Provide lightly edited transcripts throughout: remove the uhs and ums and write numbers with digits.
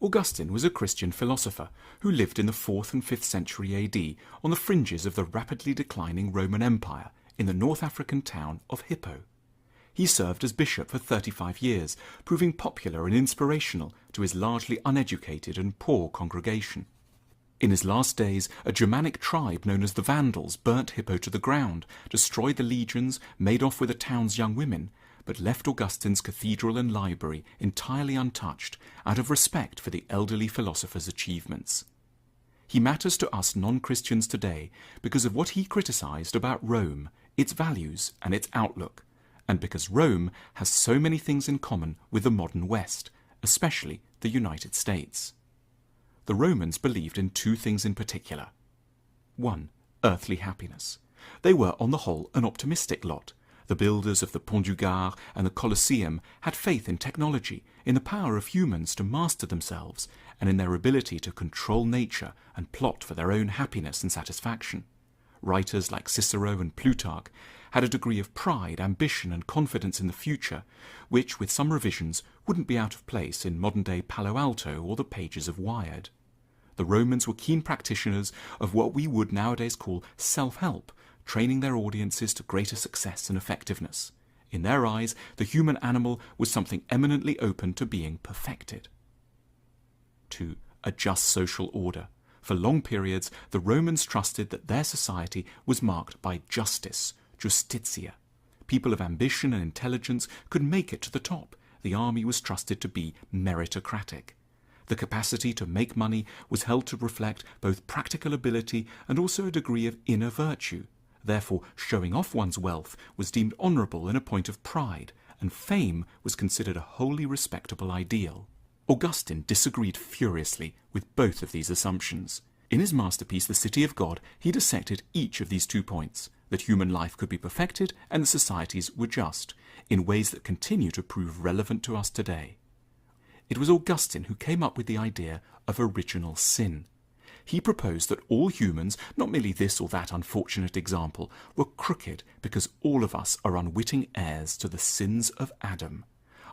Augustine was a Christian philosopher who lived in the 4th and 5th century AD on the fringes of the rapidly declining Roman Empire in the North African town of Hippo. He served as bishop for 35 years, proving popular and inspirational to his largely uneducated and poor congregation. In his last days, a Germanic tribe known as the Vandals burnt Hippo to the ground, destroyed the legions, made off with the town's young women, but left Augustine's cathedral and library entirely untouched out of respect for the elderly philosopher's achievements. He matters to us non-Christians today because of what he criticized about Rome, its values and its outlook, and because Rome has so many things in common with the modern West, especially the United States. The Romans believed in two things in particular. 1. Earthly happiness. They were on the whole an optimistic lot. The builders of the Pont du Gard and the Colosseum had faith in technology, in the power of humans to master themselves, and in their ability to control nature and plot for their own happiness and satisfaction. Writers like Cicero and Plutarch had a degree of pride, ambition and confidence in the future, which, with some revisions, wouldn't be out of place in modern-day Palo Alto or the pages of Wired. The Romans were keen practitioners of what we would nowadays call self-help, training their audiences to greater success and effectiveness. In their eyes, the human animal was something eminently open to being perfected. 2. A just social order. For long periods, the Romans trusted that their society was marked by justice, justitia. People of ambition and intelligence could make it to the top. The army was trusted to be meritocratic. The capacity to make money was held to reflect both practical ability and also a degree of inner virtue. Therefore, showing off one's wealth was deemed honourable and a point of pride, and fame was considered a wholly respectable ideal. Augustine disagreed furiously with both of these assumptions. In his masterpiece, The City of God, he dissected each of these 2 points, that human life could be perfected and that societies were just, in ways that continue to prove relevant to us today. It was Augustine who came up with the idea of original sin. He proposed that all humans, not merely this or that unfortunate example, were crooked because all of us are unwitting heirs to the sins of Adam.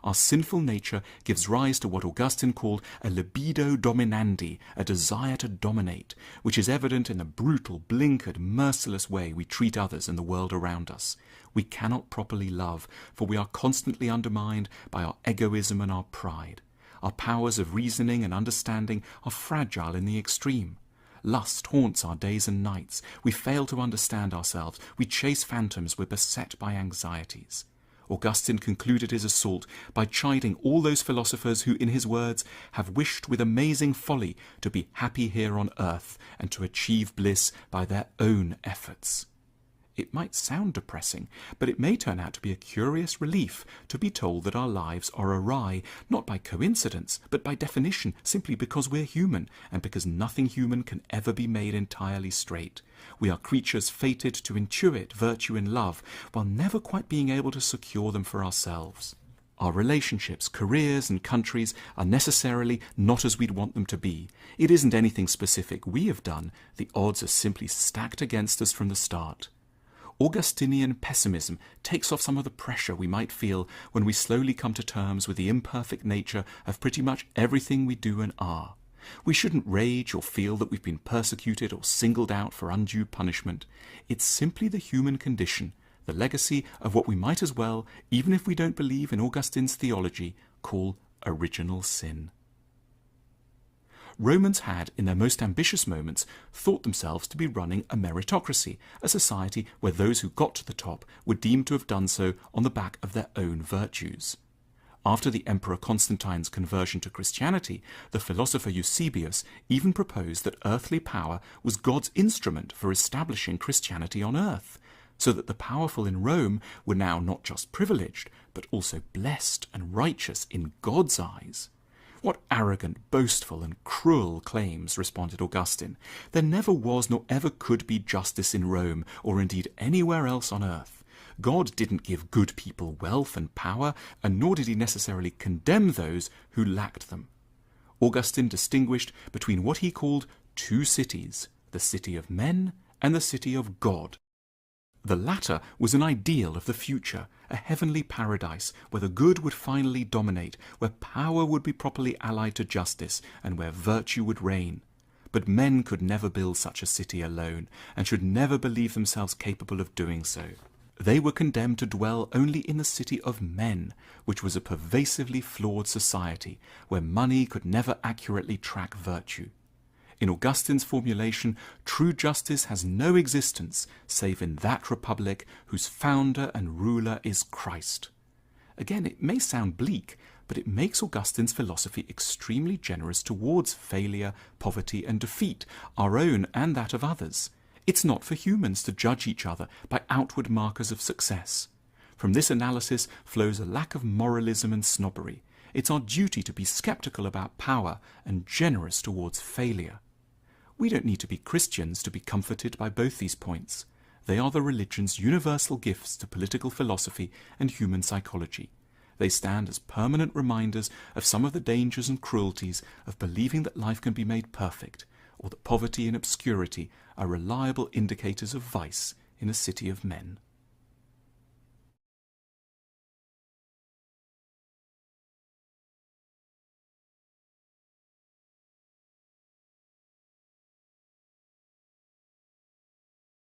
Our sinful nature gives rise to what Augustine called a libido dominandi, a desire to dominate, which is evident in the brutal, blinkered, merciless way we treat others and the world around us. We cannot properly love, for we are constantly undermined by our egoism and our pride. Our powers of reasoning and understanding are fragile in the extreme. Lust haunts our days and nights. We fail to understand ourselves. We chase phantoms. We're beset by anxieties. Augustine concluded his assault by chiding all those philosophers who, in his words, have wished with amazing folly to be happy here on earth and to achieve bliss by their own efforts. It might sound depressing, but it may turn out to be a curious relief to be told that our lives are awry, not by coincidence, but by definition, simply because we're human, and because nothing human can ever be made entirely straight. We are creatures fated to intuit virtue and love, while never quite being able to secure them for ourselves. Our relationships, careers and countries are necessarily not as we'd want them to be. It isn't anything specific we have done. The odds are simply stacked against us from the start. Augustinian pessimism takes off some of the pressure we might feel when we slowly come to terms with the imperfect nature of pretty much everything we do and are. We shouldn't rage or feel that we've been persecuted or singled out for undue punishment. It's simply the human condition, the legacy of what we might as well, even if we don't believe in Augustine's theology, call original sin. Romans had, in their most ambitious moments, thought themselves to be running a meritocracy, a society where those who got to the top were deemed to have done so on the back of their own virtues. After the Emperor Constantine's conversion to Christianity, the philosopher Eusebius even proposed that earthly power was God's instrument for establishing Christianity on earth, so that the powerful in Rome were now not just privileged, but also blessed and righteous in God's eyes. What arrogant, boastful and cruel claims, responded Augustine. There never was nor ever could be justice in Rome, or indeed anywhere else on earth. God didn't give good people wealth and power, and nor did he necessarily condemn those who lacked them. Augustine distinguished between what he called 2 cities, the city of men and the city of God. The latter was an ideal of the future, a heavenly paradise where the good would finally dominate, where power would be properly allied to justice, and where virtue would reign. But men could never build such a city alone, and should never believe themselves capable of doing so. They were condemned to dwell only in the city of men, which was a pervasively flawed society, where money could never accurately track virtue. In Augustine's formulation, true justice has no existence save in that republic whose founder and ruler is Christ. Again, it may sound bleak, but it makes Augustine's philosophy extremely generous towards failure, poverty, and defeat, our own and that of others. It's not for humans to judge each other by outward markers of success. From this analysis flows a lack of moralism and snobbery. It's our duty to be sceptical about power and generous towards failure. We don't need to be Christians to be comforted by both these points. They are the religion's universal gifts to political philosophy and human psychology. They stand as permanent reminders of some of the dangers and cruelties of believing that life can be made perfect, or that poverty and obscurity are reliable indicators of vice in a city of men.